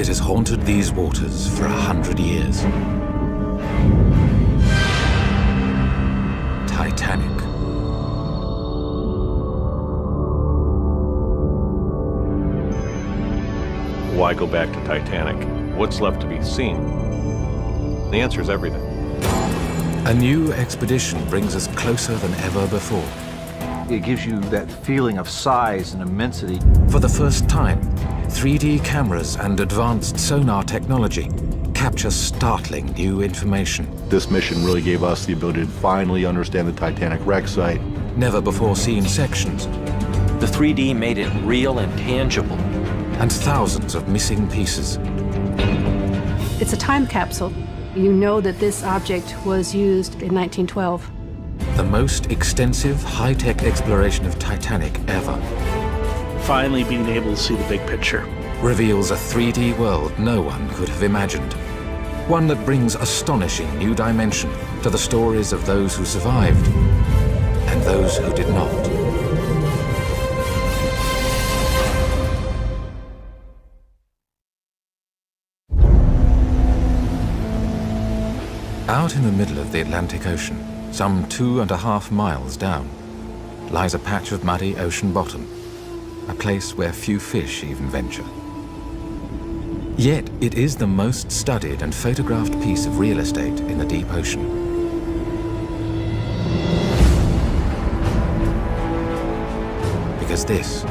It has haunted these waters for 100 years. Titanic. Why go back to Titanic? What's left to be seen? The answer is everything. A new expedition brings us closer than ever before. It gives you that feeling of size and immensity. For the first time, 3D cameras and advanced sonar technology capture startling new information. This mission really gave us the ability to finally understand the Titanic wreck site. Never before seen sections. The 3D made it real and tangible. And thousands of missing pieces. It's a time capsule. You know that this object was used in 1912. The most extensive, high-tech exploration of Titanic ever. Finally being able to see the big picture. Reveals a 3D world no one could have imagined. One that brings astonishing new dimension to the stories of those who survived and those who did not. Out in the middle of the Atlantic Ocean, some 2.5 miles down, lies a patch of muddy ocean bottom, a place where few fish even venture. Yet it is the most studied and photographed piece of real estate in the deep ocean. Because this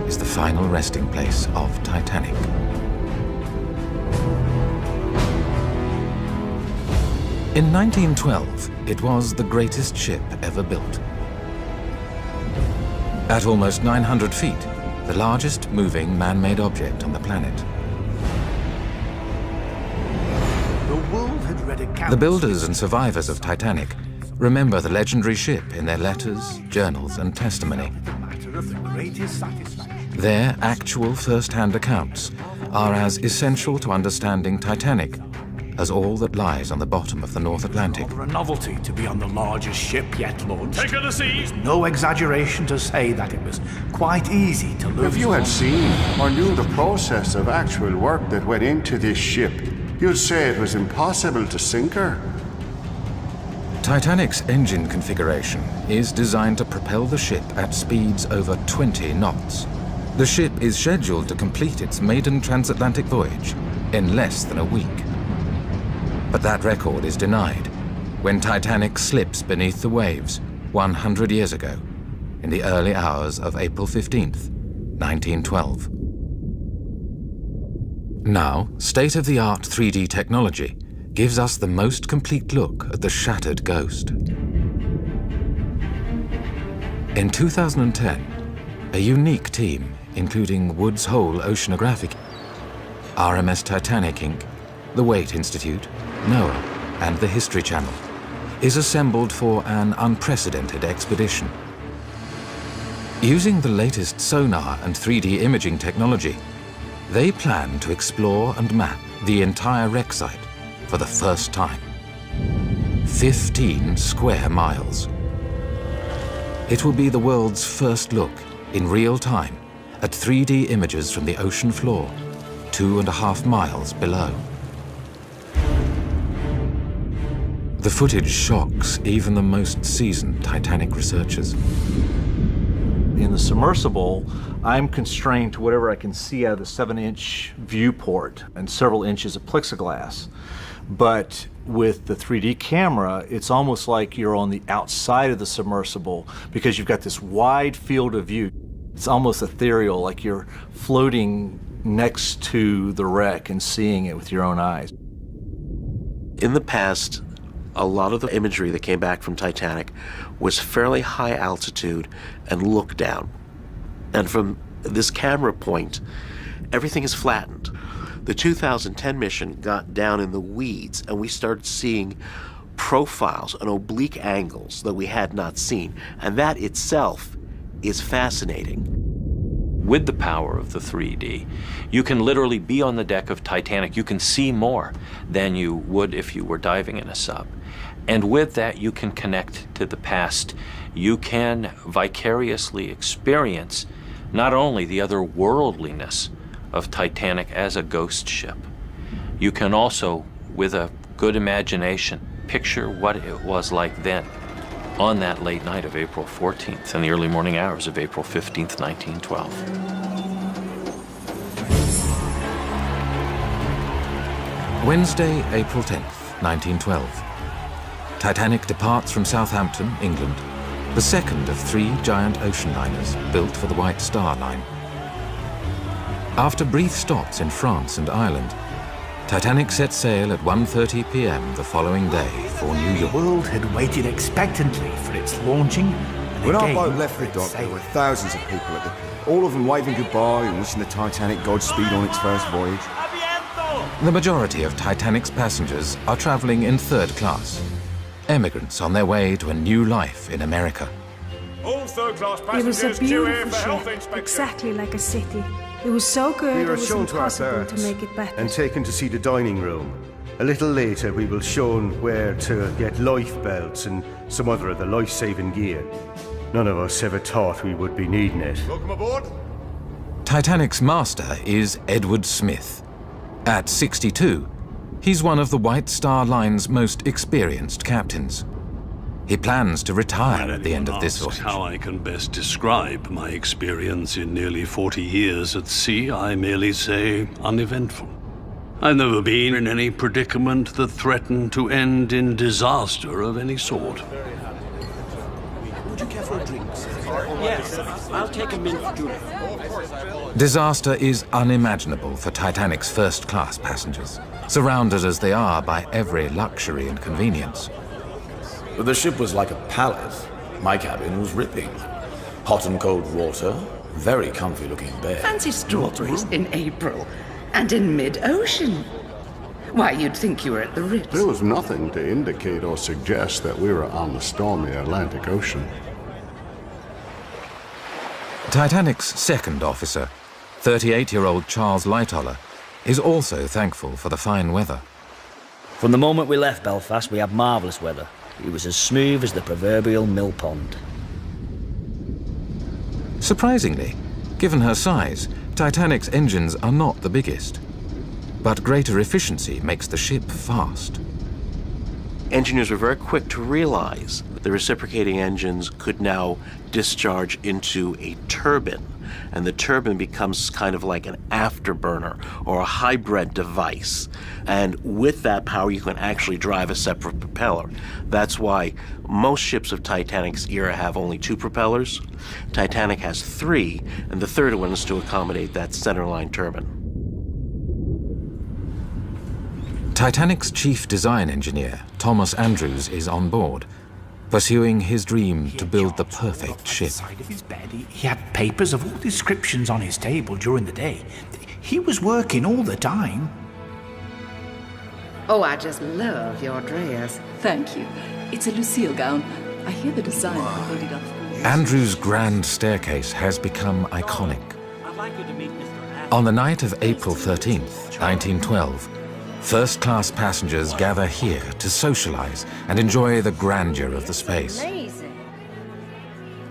is the final resting place of Titanic. In 1912, it was the greatest ship ever built. At almost 900 feet, the largest moving man-made object on the planet. The builders and survivors of Titanic remember the legendary ship in their letters, journals, and testimony. Their actual first-hand accounts are as essential to understanding Titanic as all that lies on the bottom of the North Atlantic. For a novelty to be on the largest ship yet launched. Take her to sea! It's no exaggeration to say that it was quite easy to lose. If you had seen or knew the process of actual work that went into this ship, you'd say it was impossible to sink her. Titanic's engine configuration is designed to propel the ship at speeds over 20 knots. The ship is scheduled to complete its maiden transatlantic voyage in less than a week. But that record is denied when Titanic slips beneath the waves 100 years ago, in the early hours of April 15th, 1912. Now, state-of-the-art 3D technology gives us the most complete look at the shattered ghost. In 2010, a unique team, including Woods Hole Oceanographic, RMS Titanic Inc., the Waite Institute, NOAA, and the History Channel, is assembled for an unprecedented expedition. Using the latest sonar and 3D imaging technology, they plan to explore and map the entire wreck site for the first time. 15 square miles. It will be the world's first look, in real time, at 3D images from the ocean floor, 2.5 miles below. The footage shocks even the most seasoned Titanic researchers. In the submersible, I'm constrained to whatever I can see out of the 7-inch viewport and several inches of plexiglass. But with the 3D camera, it's almost like you're on the outside of the submersible because you've got this wide field of view. It's almost ethereal, like you're floating next to the wreck and seeing it with your own eyes. In the past, a lot of the imagery that came back from Titanic was fairly high altitude and look down. And from this camera point, everything is flattened. The 2010 mission got down in the weeds and we started seeing profiles and oblique angles that we had not seen. And that itself is fascinating. With the power of the 3D, you can literally be on the deck of Titanic. You can see more than you would if you were diving in a sub. And with that, you can connect to the past. You can vicariously experience not only the otherworldliness of Titanic as a ghost ship. You can also, with a good imagination, picture what it was like then, on that late night of April 14th and the early morning hours of April 15th, 1912. Wednesday, April 10th, 1912. Titanic departs from Southampton, England, the second of 3 giant ocean liners built for the White Star Line. After brief stops in France and Ireland, Titanic set sail at 1:30 p.m. the following day for New York. The world had waited expectantly for its launching. When our boat left the dock, there were thousands of people at the pier, all of them waving goodbye and wishing the Titanic Godspeed on its first voyage. The majority of Titanic's passengers are traveling in third class, emigrants on their way to a new life in America. All third-class It was a passengers due here beautiful for health ship, inspection. exactly like a city. It was so good, We it were was shown to our impossible to berths make it better. and taken to see the dining room. A little later, we will shown where to get life belts and some other of the life-saving gear. None of us ever thought we would be needing it. Welcome aboard. Titanic's master is Edward Smith. At 62, he's one of the White Star Line's most experienced captains. He plans to retire at the end of this voyage. How I can best describe my experience in nearly 40 years at sea, I merely say uneventful. I've never been in any predicament that threatened to end in disaster of any sort. Would you care for a drink, sir? Yes, I'll take a mint julep. Disaster is unimaginable for Titanic's first-class passengers, surrounded as they are by every luxury and convenience. The ship was like a palace. My cabin was ripping. Hot and cold water, very comfy-looking bed. Fancy strawberries in April and in mid-ocean. Why, you'd think you were at the Ritz. There was nothing to indicate or suggest that we were on the stormy Atlantic Ocean. Titanic's second officer, 38-year-old Charles Lightoller, is also thankful for the fine weather. From the moment we left Belfast, we had marvellous weather. It was as smooth as the proverbial mill pond. Surprisingly, given her size, Titanic's engines are not the biggest. But greater efficiency makes the ship fast. Engineers were very quick to realize that the reciprocating engines could now discharge into a turbine, and the turbine becomes kind of like an afterburner or a hybrid device. And with that power, you can actually drive a separate propeller. That's why most ships of Titanic's era have only 2 propellers. Titanic has 3, and the third one is to accommodate that centerline turbine. Titanic's chief design engineer, Thomas Andrews, is on board, pursuing his dream to build the perfect ship. Side of his bed, he had papers of all descriptions on his table during the day. He was working all the time. Oh, I just love your dress. Thank you. It's a Lucille gown. I hear the design made it up. Andrew's grand staircase has become iconic. On the night of April 13th, 1912, first-class passengers gather here to socialize and enjoy the grandeur of the space.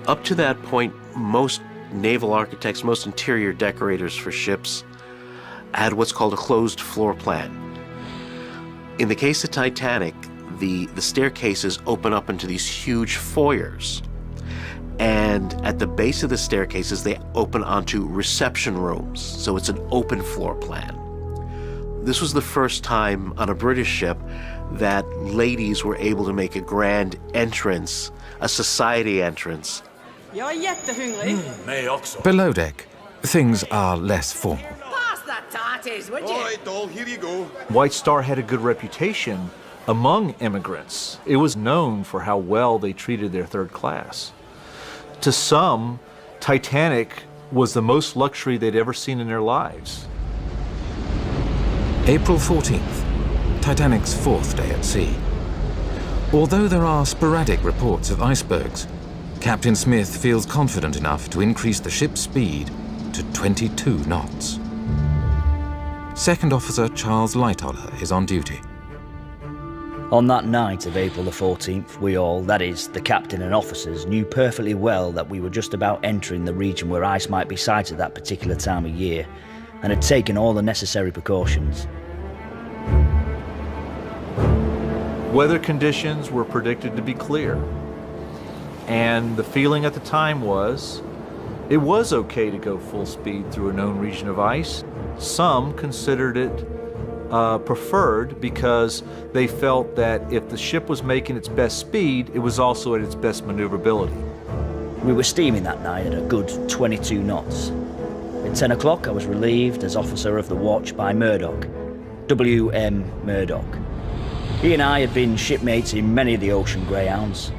Up to that point, most naval architects, most interior decorators for ships had what's called a closed floor plan. In the case of Titanic, the staircases open up into these huge foyers. And at the base of the staircases, they open onto reception rooms. So it's an open floor plan. This was the first time on a British ship that ladies were able to make a grand entrance, a society entrance. Jag är jättehungrig. Mig också. Below deck, things are less formal. Pass the tarties, would you? All right, doll, here you go. White Star had a good reputation among immigrants. It was known for how well they treated their third class. To some, Titanic was the most luxury they'd ever seen in their lives. April 14th, Titanic's 4th day at sea. Although there are sporadic reports of icebergs, Captain Smith feels confident enough to increase the ship's speed to 22 knots. Second Officer Charles Lightoller is on duty. On that night of April the 14th, we all, that is, the captain and officers, knew perfectly well that we were just about entering the region where ice might be sighted that particular time of year. and had taken all the necessary precautions. Weather conditions were predicted to be clear, and the feeling at the time was it was okay to go full speed through a known region of ice. Some considered it preferred because they felt that if the ship was making its best speed, it was also at its best maneuverability. We were steaming that night at a good 22 knots. At 10 o'clock, I was relieved as officer of the watch by Murdoch, W.M. Murdoch. He and I had been shipmates in many of the ocean greyhounds,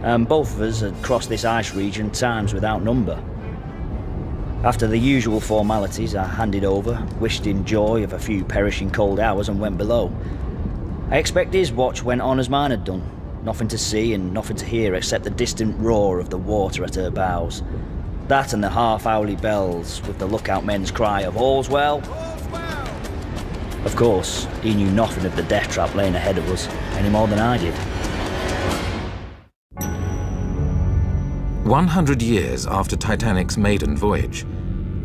and both of us had crossed this ice region times without number. After the usual formalities, I handed over, wished him joy of a few perishing cold hours, and went below. I expect his watch went on as mine had done. Nothing to see and nothing to hear except the distant roar of the water at her bows. That and the half-hourly bells with the lookout men's cry of "All's well." Of course, he knew nothing of the death trap laying ahead of us, any more than I did. 100 years after Titanic's maiden voyage,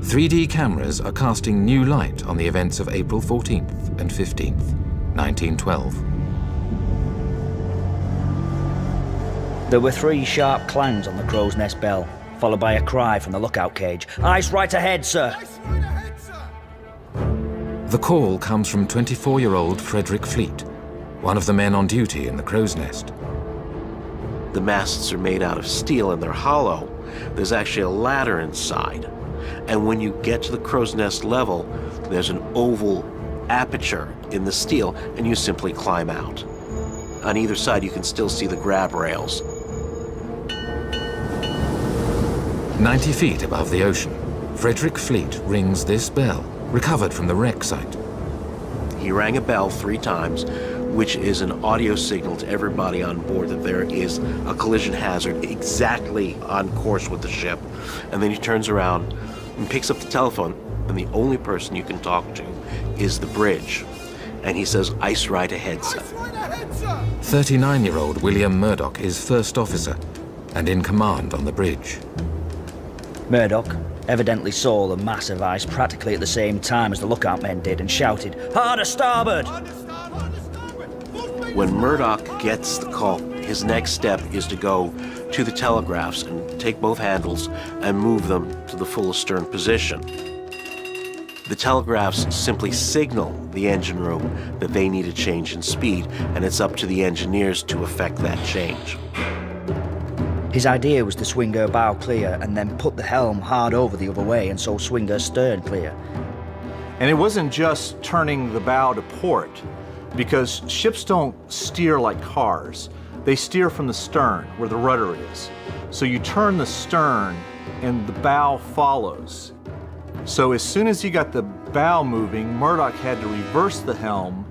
3D cameras are casting new light on the events of April 14th and 15th, 1912. There were 3 sharp clangs on the crow's nest bell, followed by a cry from the lookout cage. "Ice right ahead, sir!" The call comes from 24-year-old Frederick Fleet, one of the men on duty in the crow's nest. The masts are made out of steel and they're hollow. There's actually a ladder inside. And when you get to the crow's nest level, there's an oval aperture in the steel and you simply climb out. On either side, you can still see the grab rails. 90 feet above the ocean, Frederick Fleet rings this bell, recovered from the wreck site. He rang a bell 3 times, which is an audio signal to everybody on board that there is a collision hazard exactly on course with the ship. And then he turns around and picks up the telephone, and the only person you can talk to is the bridge. And he says, "Ice right ahead, sir." 39-year-old William Murdoch is first officer and in command on the bridge. Murdoch evidently saw the mass of ice practically at the same time as the lookout men did and shouted, "Hard a starboard!" When Murdoch gets the call, his next step is to go to the telegraphs and take both handles and move them to the full astern position. The telegraphs simply signal the engine room that they need a change in speed, and it's up to the engineers to effect that change. His idea was to swing her bow clear and then put the helm hard over the other way and so swing her stern clear. And it wasn't just turning the bow to port, because ships don't steer like cars. They steer from the stern, where the rudder is. So you turn the stern and the bow follows. So as soon as you got the bow moving, Murdoch had to reverse the helm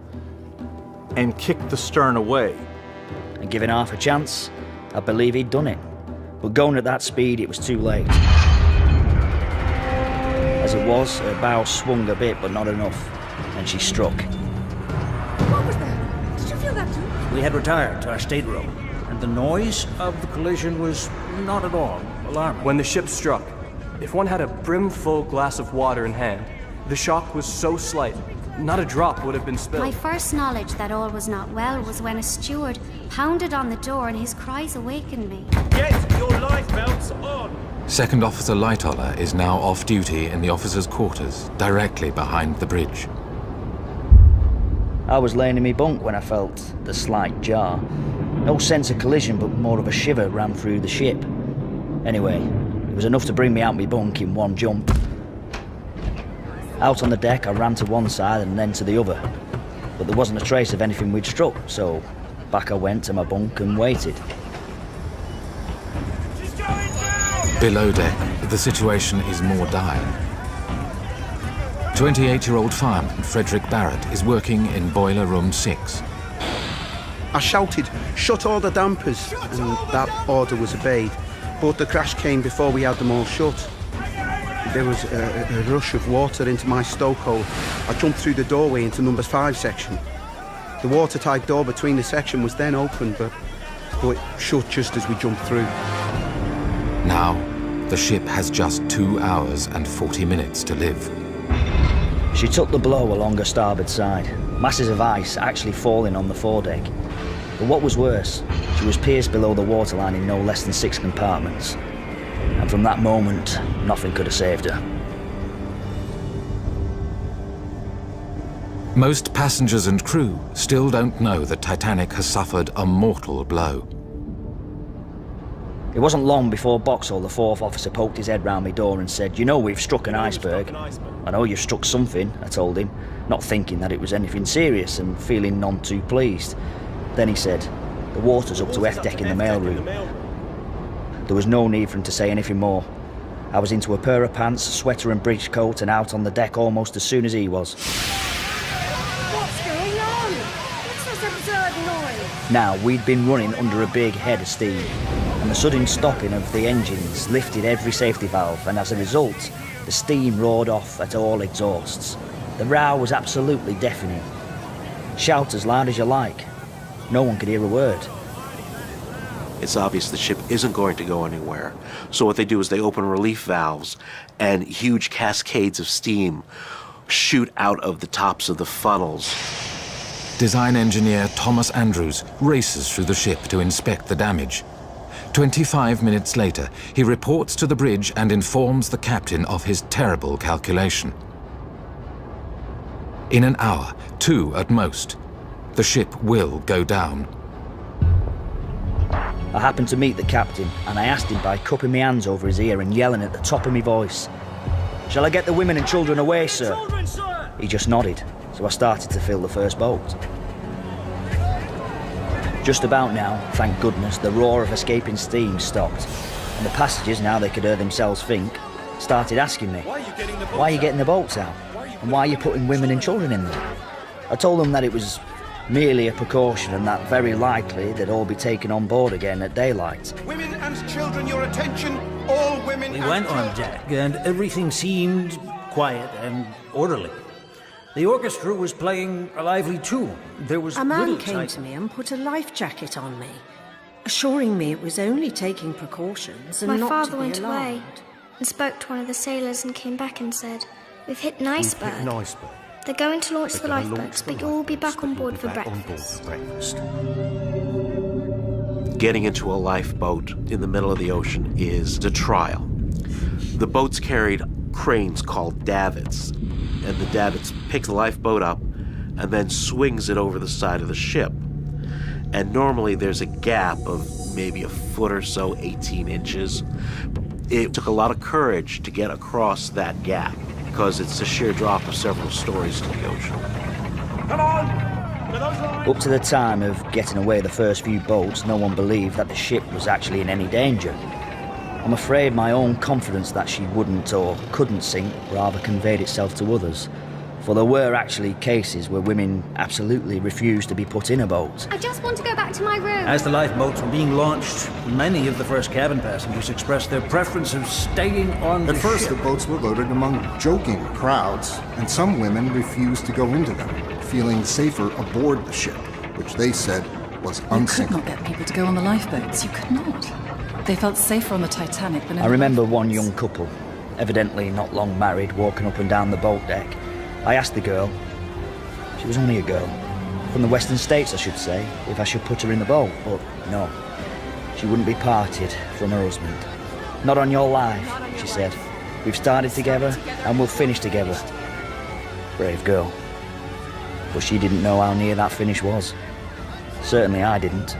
and kick the stern away. And given half a chance, I believe he'd done it. But going at that speed, it was too late. As it was, her bow swung a bit, but not enough, and she struck. What was that? Did you feel that too? We had retired to our stateroom, and the noise of the collision was not at all alarming. When the ship struck, if one had a brimful glass of water in hand, the shock was so slight, not a drop would have been spilled. My first knowledge that all was not well was when a steward pounded on the door and his cries awakened me. Get your lifebelts on! Second Officer Lightoller is now off duty in the officers' quarters, directly behind the bridge. I was laying in my bunk when I felt the slight jar. No sense of collision, but more of a shiver ran through the ship. Anyway, it was enough to bring me out my bunk in one jump. Out on the deck, I ran to one side and then to the other. But there wasn't a trace of anything we'd struck, so back I went to my bunk and waited. Below deck, the situation is more dire. 28-year-old fireman Frederick Barrett is working in boiler room 6. I shouted, "Shut all the dampers," and that order was obeyed. But the crash came before we had them all shut. There was a rush of water into my stokehole. I jumped through the doorway into number 5 section. The watertight door between the section was then open, but it shut just as we jumped through. Now, the ship has just 2 hours and 40 minutes to live. She took the blow along her starboard side, masses of ice actually falling on the foredeck. But what was worse, she was pierced below the waterline in no less than 6 compartments. And from that moment, nothing could have saved her. Most passengers and crew still don't know that Titanic has suffered a mortal blow. It wasn't long before Boxall, the 4th officer, poked his head round my door and said, "You know we've struck an iceberg." "I know you've struck something," I told him, not thinking that it was anything serious and feeling none too pleased. Then he said, "The water's up to F-deck in the mailroom." There was no need for him to say anything more. I was into a pair of pants, sweater and breech coat and out on the deck almost as soon as he was. What's going on? What's this absurd noise? Now, we'd been running under a big head of steam, and the sudden stopping of the engines lifted every safety valve, and as a result, the steam roared off at all exhausts. The row was absolutely deafening. Shout as loud as you like. No one could hear a word. It's obvious the ship isn't going to go anywhere. So what they do is they open relief valves, and huge cascades of steam shoot out of the tops of the funnels. Design engineer Thomas Andrews races through the ship to inspect the damage. 25 minutes later, he reports to the bridge and informs the captain of his terrible calculation. In an hour, 2 at most, the ship will go down. I happened to meet the captain, and I asked him by cupping my hands over his ear and yelling at the top of my voice, "Shall I get the women and children away, sir?" He just nodded, so I started to fill the first boat. Just about now, thank goodness, the roar of escaping steam stopped, and the passengers, now they could hear themselves think, started asking me, "Why are you getting the boats out? And why are you putting women and children in them?" I told them that it was merely a precaution and that very likely they'd all be taken on board again at daylight. Women and children, your attention, all women. We went on deck and everything seemed quiet and orderly. The orchestra was playing a lively tune. There was a man little came to me and put a life jacket on me, assuring me it was only taking precautions and My not father to be went away alarmed. and spoke to one of the sailors and came back and said, "We've hit an We've iceberg. hit an iceberg. They're going to launch the They're gonna lifeboats, launch the but you'll all be lifeboats, back on but you'll board be for back on board breakfast." for breakfast. Getting into a lifeboat in the middle of the ocean is a trial. The boats carried cranes called davits, and the davits pick the lifeboat up and then swings it over the side of the ship. And normally there's a gap of maybe a foot or so, 18 inches. It took a lot of courage to get across that gap because it's a sheer drop of several stories to the ocean. Come on! Up to the time of getting away the first few boats, no one believed that the ship was actually in any danger. I'm afraid my own confidence that she wouldn't or couldn't sink rather conveyed itself to others, for there were actually cases where women absolutely refused to be put in a boat. "I just want to go back to my room." As the lifeboats were being launched, many of the first cabin passengers expressed their preference of staying on the At first, ship. the boats were loaded among joking crowds, and some women refused to go into them, feeling safer aboard the ship, which they said was You could unsinkable. not get people to go on the lifeboats. You could not. They felt safer on the Titanic than in I the remember one young couple, evidently not long married, walking up and down the boat deck. I asked the girl, she was only a girl, from the Western States I should say, if I should put her in the boat, but no. She wouldn't be parted from her husband. "Not on your life," she said. "We've started together and we'll finish together." Brave girl. But she didn't know how near that finish was. Certainly I didn't.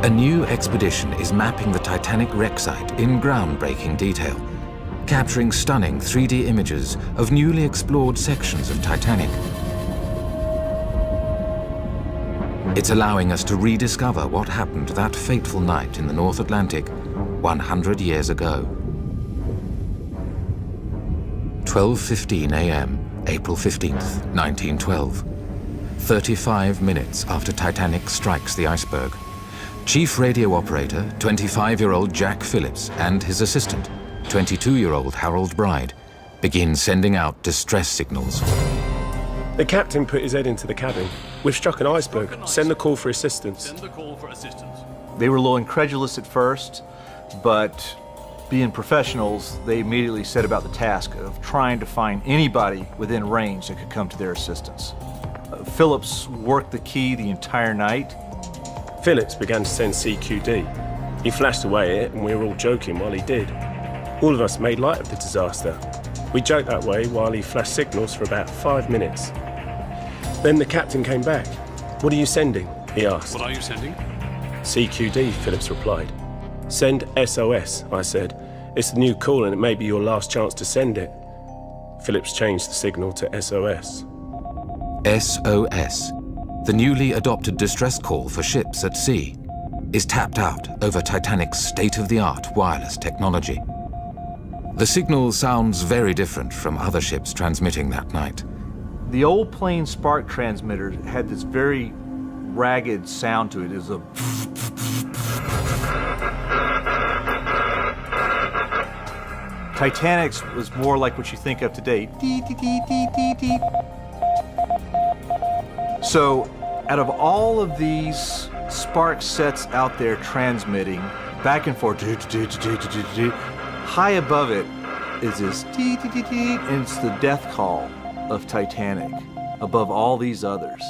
A new expedition is mapping the Titanic wreck site in groundbreaking detail, capturing stunning 3D images of newly explored sections of Titanic. It's allowing us to rediscover what happened that fateful night in the North Atlantic 100 years ago. 12:15 a.m., April 15th, 1912. 35 minutes after Titanic strikes the iceberg. Chief radio operator, 25-year-old Jack Phillips, and his assistant, 22-year-old Harold Bride, begin sending out distress signals. The captain put his head into the cabin. "We've struck an iceberg. Send the call for assistance." They were a little incredulous at first, but Being professionals, they immediately set about the task of trying to find anybody within range that could come to their assistance. Phillips worked the key the entire night. Phillips began to send CQD. He flashed away at it, and we were all joking while he did. All of us made light of the disaster. We joked that way while he flashed signals for about 5 minutes. Then the captain came back. "What are you sending?" he asked. What are you sending? CQD, Phillips replied. "Send SOS, I said. It's the new call and it may be your last chance to send it." Phillips changed the signal to SOS. SOS, the newly adopted distress call for ships at sea, is tapped out over Titanic's state-of-the-art wireless technology. The signal sounds very different from other ships transmitting that night. The old plane spark transmitter had this very ragged sound to it. It was a... Titanic's was more like what you think of today. Dee, dee, dee, dee, dee, dee. So, out of all of these spark sets out there transmitting back and forth, high above it is this dee, dee, dee, dee, and it's the death call of Titanic above all these others.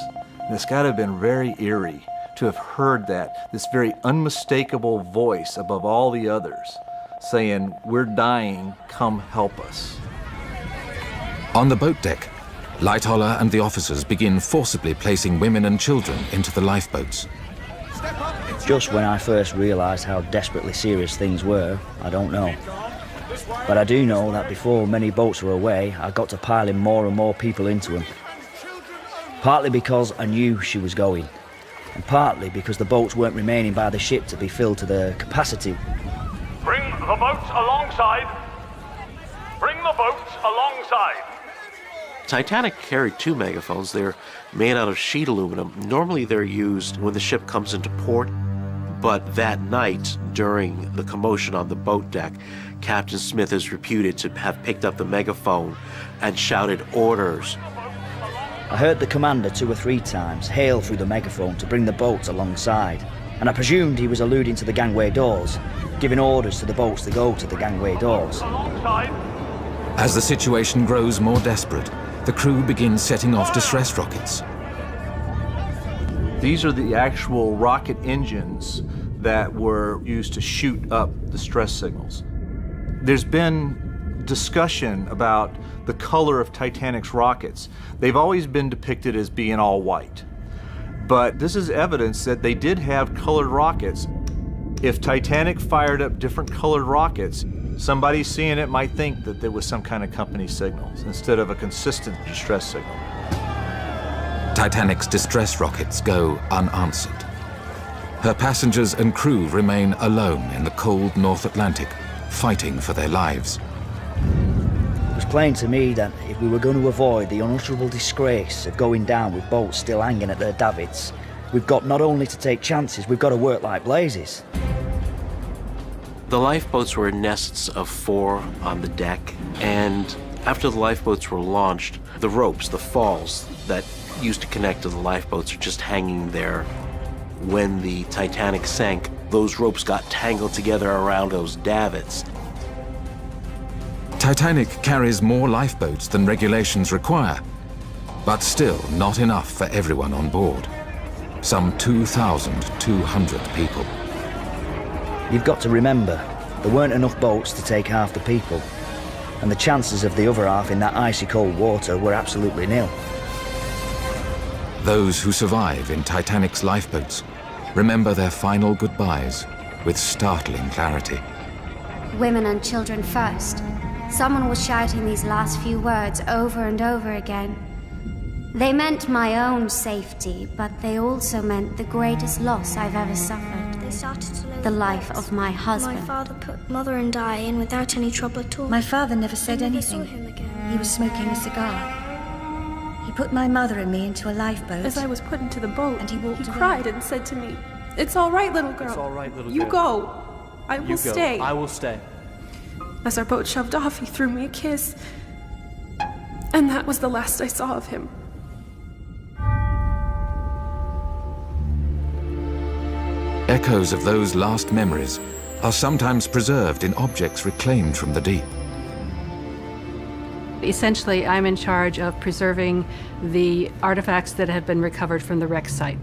And it's got to have been very eerie to have heard that, this very unmistakable voice above all the others saying, "We're dying, come help us." On the boat deck, Lightoller and the officers begin forcibly placing women and children into the lifeboats. Just when I first realised how desperately serious things were, I don't know. But I do know that before many boats were away, I got to piling more and more people into them. Partly because I knew she was going, and partly because the boats weren't remaining by the ship to be filled to their capacity. Bring the boats alongside. Bring the boats alongside. Titanic carried 2 megaphones. They're made out of sheet aluminum. Normally they're used when the ship comes into port, but that night, during the commotion on the boat deck, Captain Smith is reputed to have picked up the megaphone and shouted orders. I heard the commander 2 or 3 times hail through the megaphone to bring the boats alongside, and I presumed he was alluding to the gangway doors, giving orders to the boats to go to the gangway doors. As the situation grows more desperate, the crew begins setting off distress rockets. These are the actual rocket engines that were used to shoot up the stress signals. There's been discussion about the color of Titanic's rockets. They've always been depicted as being all white. But this is evidence that they did have colored rockets. If Titanic fired up different colored rockets, somebody seeing it might think that there was some kind of company signal instead of a consistent distress signal. Titanic's distress rockets go unanswered. Her passengers and crew remain alone in the cold North Atlantic, fighting for their lives. It was plain to me that if we were going to avoid the unutterable disgrace of going down with boats still hanging at their davits, we've got not only to take chances, we've got to work like blazes. The lifeboats were nests of 4 on the deck, and after the lifeboats were launched, the ropes, the falls that used to connect to the lifeboats are just hanging there. When the Titanic sank, those ropes got tangled together around those davits. Titanic carries more lifeboats than regulations require, but still not enough for everyone on board. Some 2,200 people. You've got to remember, there weren't enough boats to take half the people, and the chances of the other half in that icy cold water were absolutely nil. Those who survive in Titanic's lifeboats remember their final goodbyes with startling clarity. Women and children first. Someone was shouting these last few words over and over again. They meant my own safety, but they also meant the greatest loss I've ever suffered. They started to load The life of my husband. My father put Mother and I in without any trouble at all. My father never said I never anything. saw him again. He was smoking a cigar. He put my mother and me into a lifeboat. As I was put into the boat, and he walked away. cried and said to me, "It's all right, little girl. It's all right, little You girl. go. I will You go. stay." I will stay. As our boat shoved off, he threw me a kiss. And that was the last I saw of him. Echoes of those last memories are sometimes preserved in objects reclaimed from the deep. Essentially, I'm in charge of preserving the artifacts that have been recovered from the wreck site.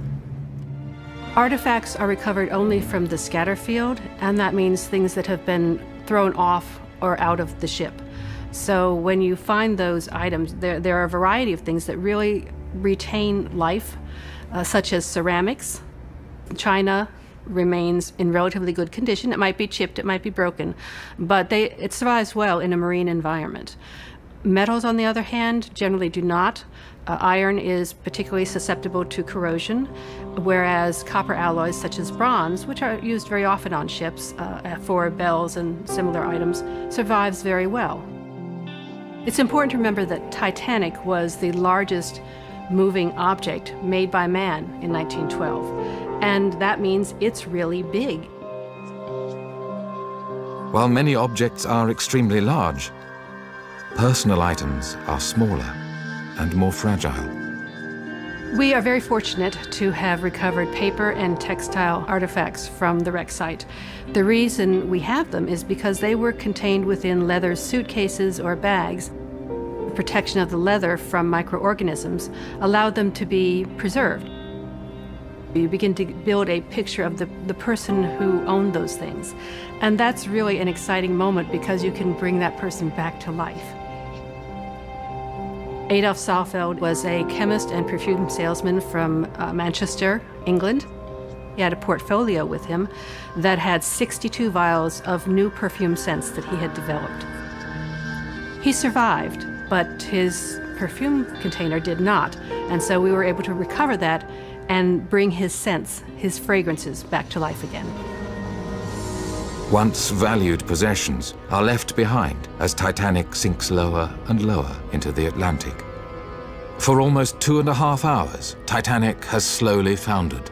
Artifacts are recovered only from the scatter field, and that means things that have been thrown off or out of the ship. So when you find those items, there are a variety of things that really retain life, such as ceramics. China remains in relatively good condition. It might be chipped, it might be broken, but it survives well in a marine environment. Metals, on the other hand, generally do not. Iron is particularly susceptible to corrosion, whereas copper alloys such as bronze, which are used very often on ships for bells and similar items, survives very well. It's important to remember that Titanic was the largest moving object made by man in 1912, and that means it's really big. While many objects are extremely large, personal items are smaller and more fragile. We are very fortunate to have recovered paper and textile artifacts from the wreck site. The reason we have them is because they were contained within leather suitcases or bags. The protection of the leather from microorganisms allowed them to be preserved. You begin to build a picture of the person who owned those things. And that's really an exciting moment because you can bring that person back to life. Adolf Saalfeld was a chemist and perfume salesman from Manchester, England. He had a portfolio with him that had 62 vials of new perfume scents that he had developed. He survived, but his perfume container did not, and so we were able to recover that and bring his scents, his fragrances, back to life again. Once valued possessions are left behind as Titanic sinks lower and lower into the Atlantic. For almost 2.5 hours, Titanic has slowly foundered.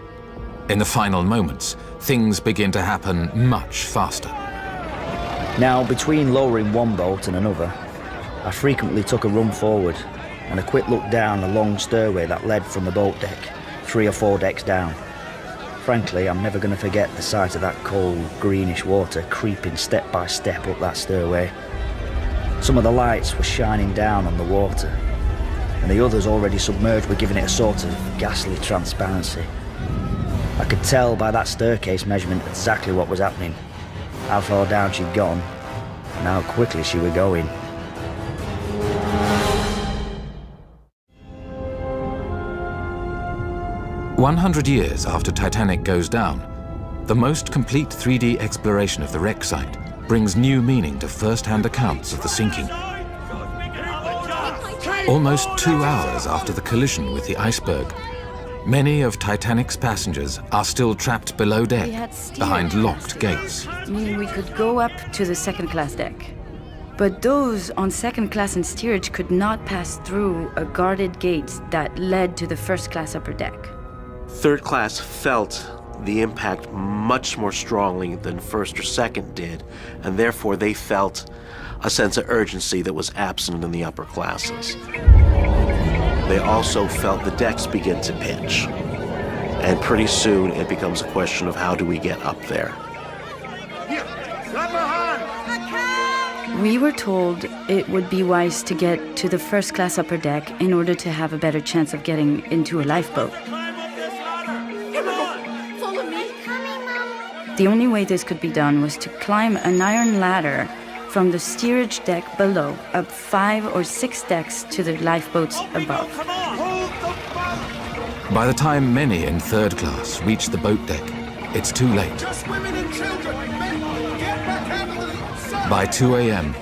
In the final moments, things begin to happen much faster. Now, between lowering one boat and another, I frequently took a run forward and a quick look down the long stairway that led from the boat deck, 3 or 4 decks down. Frankly, I'm never going to forget the sight of that cold, greenish water creeping step by step up that stairway. Some of the lights were shining down on the water, and the others already submerged were giving it a sort of ghastly transparency. I could tell by that staircase measurement exactly what was happening, how far down she'd gone, and how quickly she was going. "100 years after Titanic goes down, the most complete 3D exploration of the wreck site brings new meaning to first-hand accounts of the sinking. Almost 2 hours after the collision with the iceberg, many of Titanic's passengers are still trapped below deck, behind locked gates. Meaning we could go up to the second-class deck. But those on second class and steerage could not pass through a guarded gate that led to the first-class upper deck. Third class felt the impact much more strongly than first or second did, and therefore they felt a sense of urgency that was absent in the upper classes. They also felt the decks begin to pitch, and pretty soon it becomes a question of how do we get up there. We were told it would be wise to get to the first-class upper deck in order to have a better chance of getting into a lifeboat. The only way this could be done was to climb an iron ladder from the steerage deck below, up 5 or 6 decks to the lifeboats above. By the time many in third class reach the boat deck, it's too late. Just women and children! Men, get back out of the... By 2 a.m.,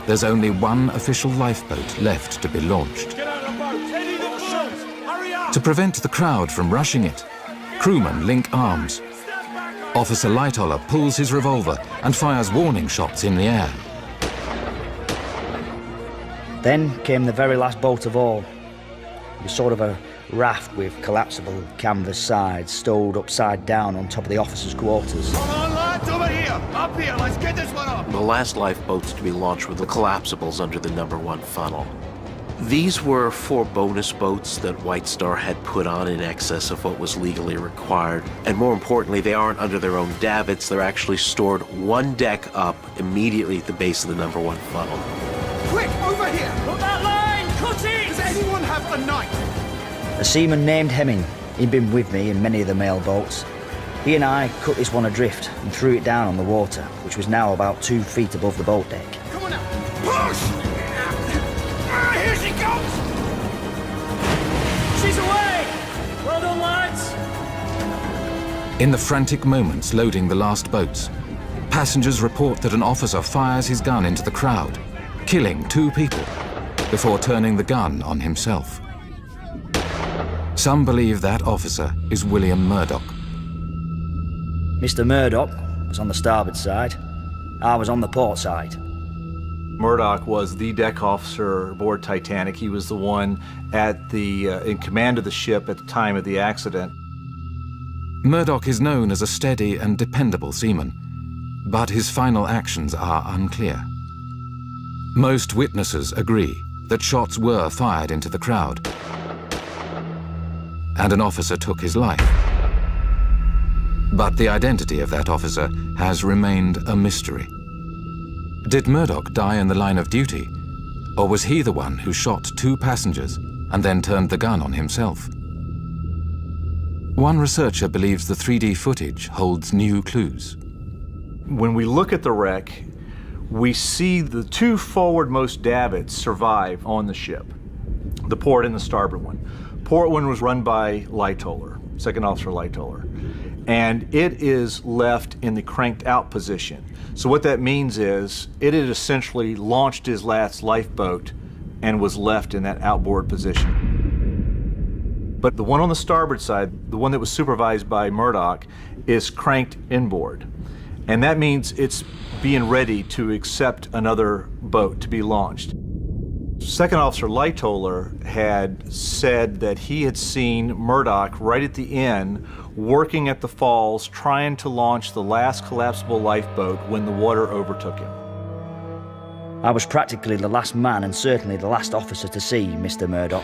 there's only one official lifeboat left to be launched. Get out of the boat! Any of the boats! Hurry up! To prevent the crowd from rushing it, crewmen link arms. Officer Lightoller pulls his revolver and fires warning shots in the air. Then came the very last boat of all. It was sort of a raft with collapsible canvas sides stowed upside down on top of the officers' quarters. Come on, lads, over here! Up here, let's get this one up! The last lifeboats to be launched were the collapsibles under the #1 funnel. These were 4 bonus boats that White Star had put on in excess of what was legally required. And more importantly, they aren't under their own davits. They're actually stored 1 deck up immediately at the base of the number 1 funnel. Quick, over here! Cut that line! Cut it! Does anyone have a knife? A seaman named Hemming, he'd been with me in many of the mail boats. He and I cut this one adrift and threw it down on the water, which was now about 2 feet above the boat deck. Come on now, push! Here she comes! She's away! Well done, lads! In the frantic moments loading the last boats, passengers report that an officer fires his gun into the crowd, killing 2 people before turning the gun on himself. Some believe that officer is William Murdoch. Mr. Murdoch was on the starboard side. I was on the port side. Murdoch was the deck officer aboard Titanic. He was the one in command of the ship at the time of the accident. Murdoch is known as a steady and dependable seaman, but his final actions are unclear. Most witnesses agree that shots were fired into the crowd, and an officer took his life. But the identity of that officer has remained a mystery. Did Murdoch die in the line of duty, or was he the one who shot 2 passengers and then turned the gun on himself? One researcher believes the 3D footage holds new clues. When we look at the wreck, we see the 2 forwardmost davits survive on the ship, the port and the starboard one. Port one was run by Lightoller, Second Officer Lightoller, and it is left in the cranked out position. So what that means is it had essentially launched his last lifeboat and was left in that outboard position. But the one on the starboard side, the one that was supervised by Murdoch, is cranked inboard. And that means it's being ready to accept another boat to be launched. Second Officer Lightoller had said that he had seen Murdoch right at the end working at the falls trying to launch the last collapsible lifeboat when the water overtook him. I was practically the last man and certainly the last officer to see Mr. Murdoch.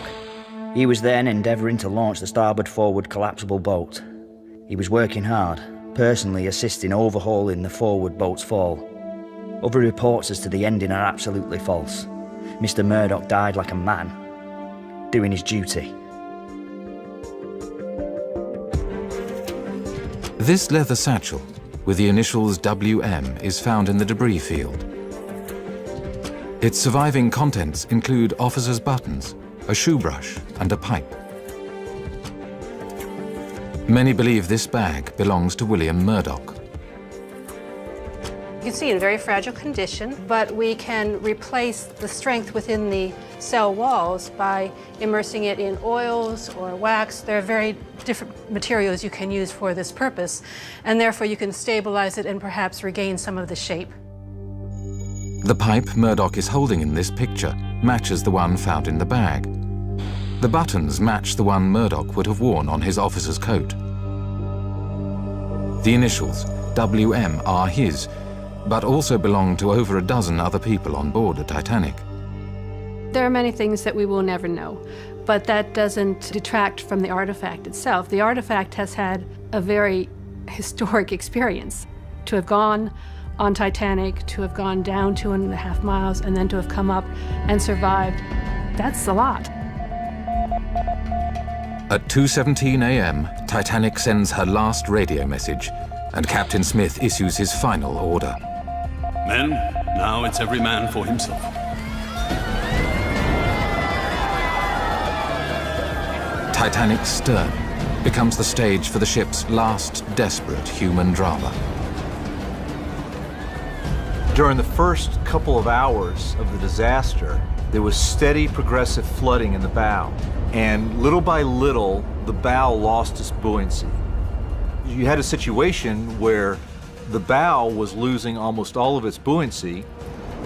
He was then endeavouring to launch the starboard forward collapsible boat. He was working hard, personally assisting overhauling the forward boat's fall. Other reports as to the ending are absolutely false. Mr. Murdoch died like a man, doing his duty. This leather satchel, with the initials WM, is found in the debris field. Its surviving contents include officers' buttons, a shoe brush, and a pipe. Many believe this bag belongs to William Murdoch. You can see in very fragile condition, but we can replace the strength within the cell walls by immersing it in oils or wax. There are very different materials you can use for this purpose, and therefore you can stabilize it and perhaps regain some of the shape. The pipe Murdoch is holding in this picture matches the one found in the bag. The buttons match the one Murdoch would have worn on his officer's coat. The initials, WM, are his, but also belong to over a dozen other people on board the Titanic. There are many things that we will never know, but that doesn't detract from the artifact itself. The artifact has had a very historic experience. To have gone on Titanic, to have gone down 2.5 miles, and then to have come up and survived, that's a lot. At 2:17 a.m., Titanic sends her last radio message, and Captain Smith issues his final order. Men, now it's every man for himself. Titanic's stern becomes the stage for the ship's last desperate human drama. During the first couple of hours of the disaster, there was steady progressive flooding in the bow, and little by little, the bow lost its buoyancy. You had a situation where the bow was losing almost all of its buoyancy,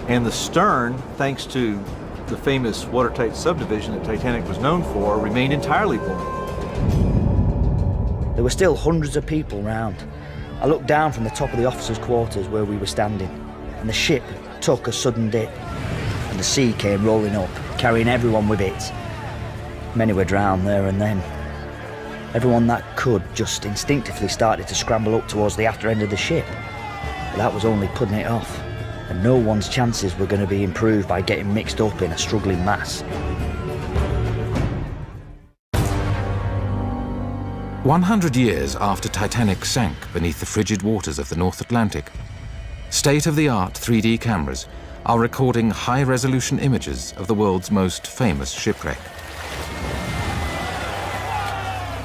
and the stern, thanks to the famous watertight subdivision that Titanic was known for, remained entirely buoyant. There were still hundreds of people round. I looked down from the top of the officers' quarters where we were standing, and the ship took a sudden dip, and the the sea came rolling up, carrying everyone with it. Many were drowned there and then. Everyone that could just instinctively started to scramble up towards the after end of the ship. But that was only putting it off, and no one's chances were going to be improved by getting mixed up in a struggling mass. 100 years after Titanic sank beneath the frigid waters of the North Atlantic, state-of-the-art 3D cameras are recording high-resolution images of the world's most famous shipwreck.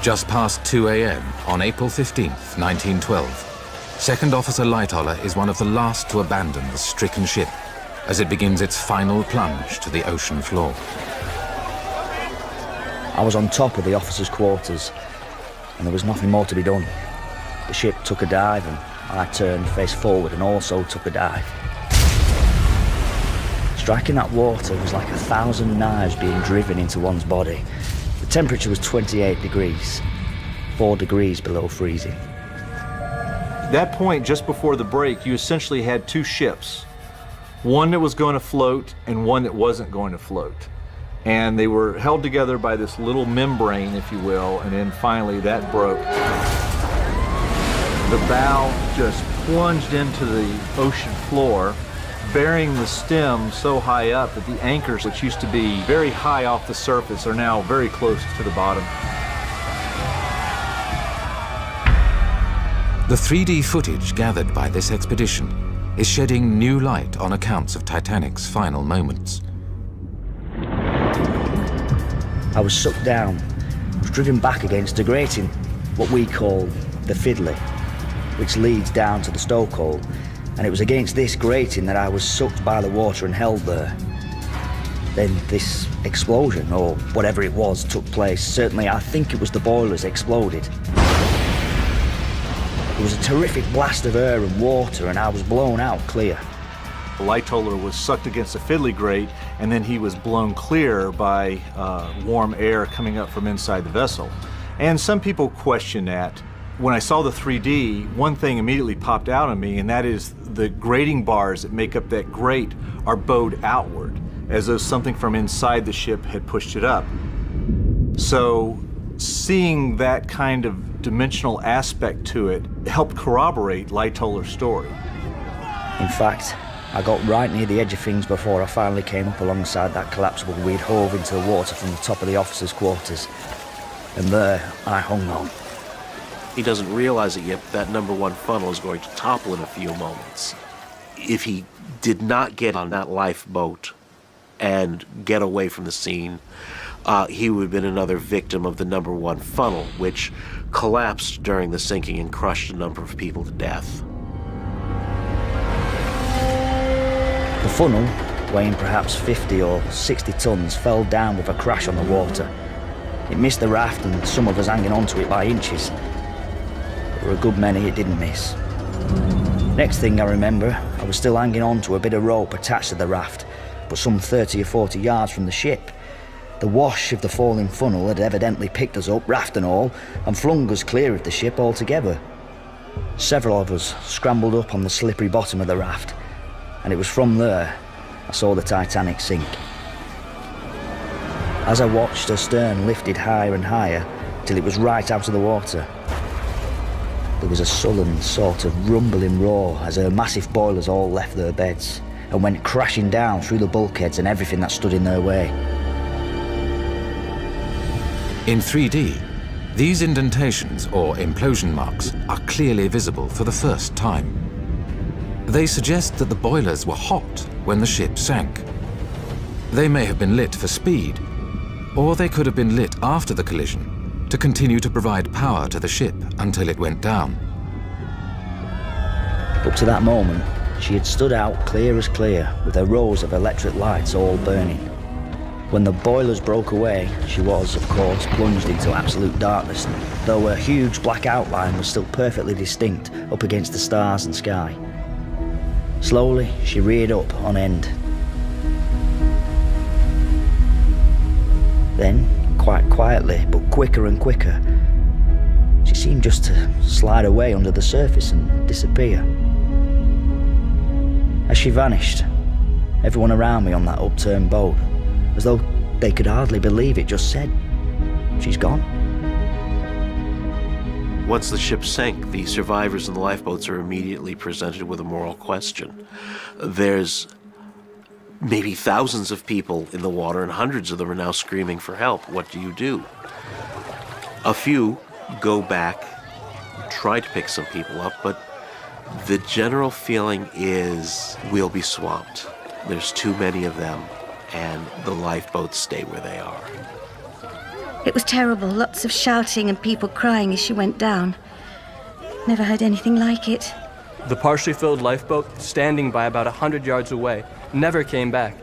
Just past 2 a.m. on April 15th, 1912, Second Officer Lightoller is one of the last to abandon the stricken ship as it begins its final plunge to the ocean floor. I was on top of the officers' quarters, and there was nothing more to be done. The ship took a dive, and I turned face forward and also took a dive. Striking that water was like 1,000 knives being driven into one's body. The temperature was 28 degrees, 4 degrees below freezing. At that point, just before the break, you essentially had two ships. One that was going to float and one that wasn't going to float. And they were held together by this little membrane, if you will, and then finally that broke. The bow just plunged into the ocean floor, burying the stem so high up that the anchors, which used to be very high off the surface, are now very close to the bottom. The 3D footage gathered by this expedition is shedding new light on accounts of Titanic's final moments. I was sucked down, was driven back against a grating, what we call the fiddly, which leads down to the stokehole, and it was against this grating that I was sucked by the water and held there. Then this explosion, or whatever it was, took place. Certainly, I think it was the boilers exploded. There was a terrific blast of air and water, and I was blown out clear. Lightoller was sucked against a fiddly grate, and then he was blown clear by warm air coming up from inside the vessel. And some people question that. When I saw the 3D, one thing immediately popped out on me, and that is the grating bars that make up that grate are bowed outward, as though something from inside the ship had pushed it up. So seeing that kind of dimensional aspect to it helped corroborate Lightoller's story. In fact, I got right near the edge of things before I finally came up alongside that collapsible we'd hove into the water from the top of the officers' quarters. And there, I hung on. He doesn't realize it yet, but that number one funnel is going to topple in a few moments. If he did not get on that lifeboat and get away from the scene, he would have been another victim of the number one funnel, which collapsed during the sinking and crushed a number of people to death. The funnel, weighing perhaps 50 or 60 tons, fell down with a crash on the water. It missed the raft and some of us hanging onto it by inches. There were a good many it didn't miss. Next thing I remember, I was still hanging on to a bit of rope attached to the raft, but some 30 or 40 yards from the ship. The wash of the falling funnel had evidently picked us up, raft and all, and flung us clear of the ship altogether. Several of us scrambled up on the slippery bottom of the raft, and it was from there I saw the Titanic sink. As I watched, her stern lifted higher and higher till it was right out of the water. There was a sullen sort of rumbling roar as her massive boilers all left their beds and went crashing down through the bulkheads and everything that stood in their way. In 3D, these indentations or implosion marks are clearly visible for the first time. They suggest that the boilers were hot when the ship sank. They may have been lit for speed, or they could have been lit after the collision to continue to provide power to the ship until it went down. Up to that moment, she had stood out clear as clear, with her rows of electric lights all burning. When the boilers broke away, she was, of course, plunged into absolute darkness, though her huge black outline was still perfectly distinct up against the stars and sky. Slowly, she reared up on end. Then, quite quietly, but quicker and quicker, she seemed just to slide away under the surface and disappear. As she vanished, Everyone around me on that upturned boat, as though they could hardly believe it just said, "She's gone." Once the ship sank, the survivors in the lifeboats are immediately presented with a moral question. There's maybe thousands of people in the water, and hundreds of them are now screaming for help. What do you do? A few go back, try to pick some people up, but the general feeling is we'll be swamped. There's too many of them, and the lifeboats stay where they are. It was terrible, lots of shouting and people crying as she went down. Never heard anything like it. The partially filled lifeboat, standing by about 100 yards away, never came back.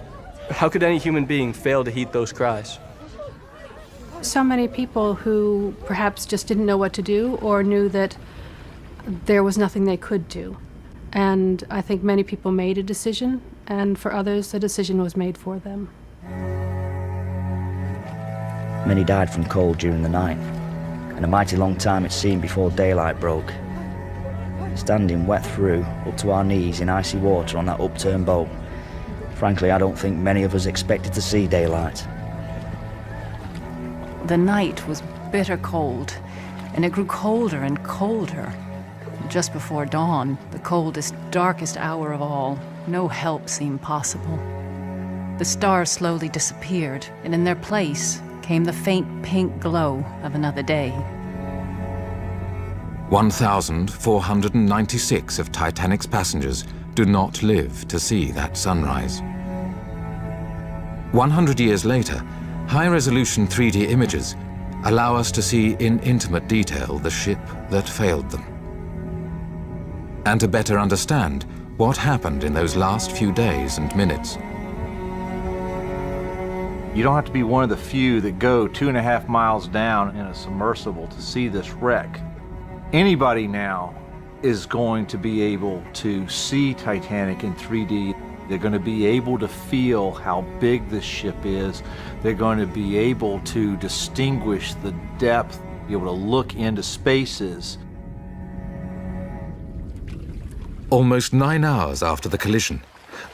How could any human being fail to heed those cries? So many people who perhaps just didn't know what to do or knew that there was nothing they could do. And I think many people made a decision, and for others, a decision was made for them. Many died from cold during the night, and a mighty long time it seemed before daylight broke. Standing wet through, up to our knees in icy water on that upturned boat, frankly, I don't think many of us expected to see daylight. The night was bitter cold, and it grew colder and colder. Just before dawn, the coldest, darkest hour of all, no help seemed possible. The stars slowly disappeared, and in their place came the faint pink glow of another day. 1,496 of Titanic's passengers do not live to see that sunrise. 100 years later, high-resolution 3D images allow us to see in intimate detail the ship that failed them, and to better understand what happened in those last few days and minutes. You don't have to be one of the few that go 2.5 miles down in a submersible to see this wreck. Anybody now is going to be able to see Titanic in 3D. They're going to be able to feel how big this ship is. They're going to be able to distinguish the depth, be able to look into spaces. Almost 9 hours after the collision,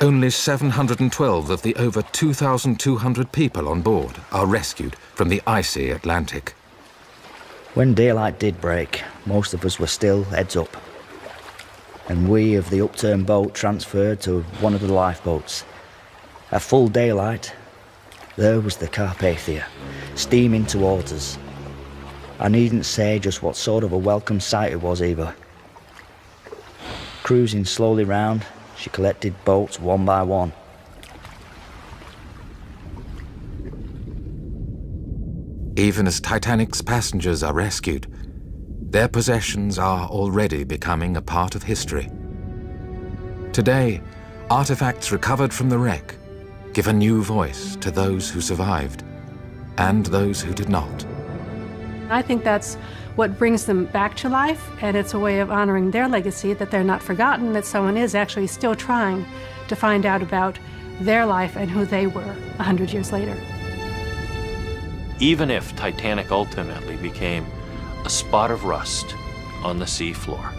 only 712 of the over 2,200 people on board are rescued from the icy Atlantic. When daylight did break, most of us were still heads up, and we of the upturned boat transferred to one of the lifeboats. At full daylight, there was the Carpathia, steaming towards us. I needn't say just what sort of a welcome sight it was either. Cruising slowly round, she collected boats one by one. Even as Titanic's passengers are rescued, their possessions are already becoming a part of history. Today, artifacts recovered from the wreck give a new voice to those who survived and those who did not. I think that's what brings them back to life, and it's a way of honoring their legacy, that they're not forgotten, that someone is actually still trying to find out about their life and who they were 100 years later. Even if Titanic ultimately became a spot of rust on the seafloor,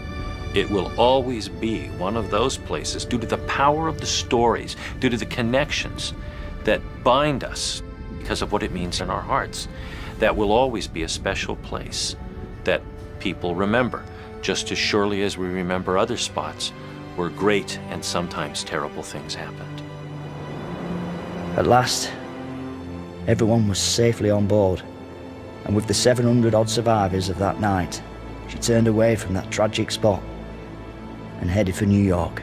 it will always be one of those places, due to the power of the stories, due to the connections that bind us because of what it means in our hearts, that will always be a special place that people remember, just as surely as we remember other spots where great and sometimes terrible things happened. At last, everyone was safely on board, and with the 700-odd survivors of that night, she turned away from that tragic spot and headed for New York.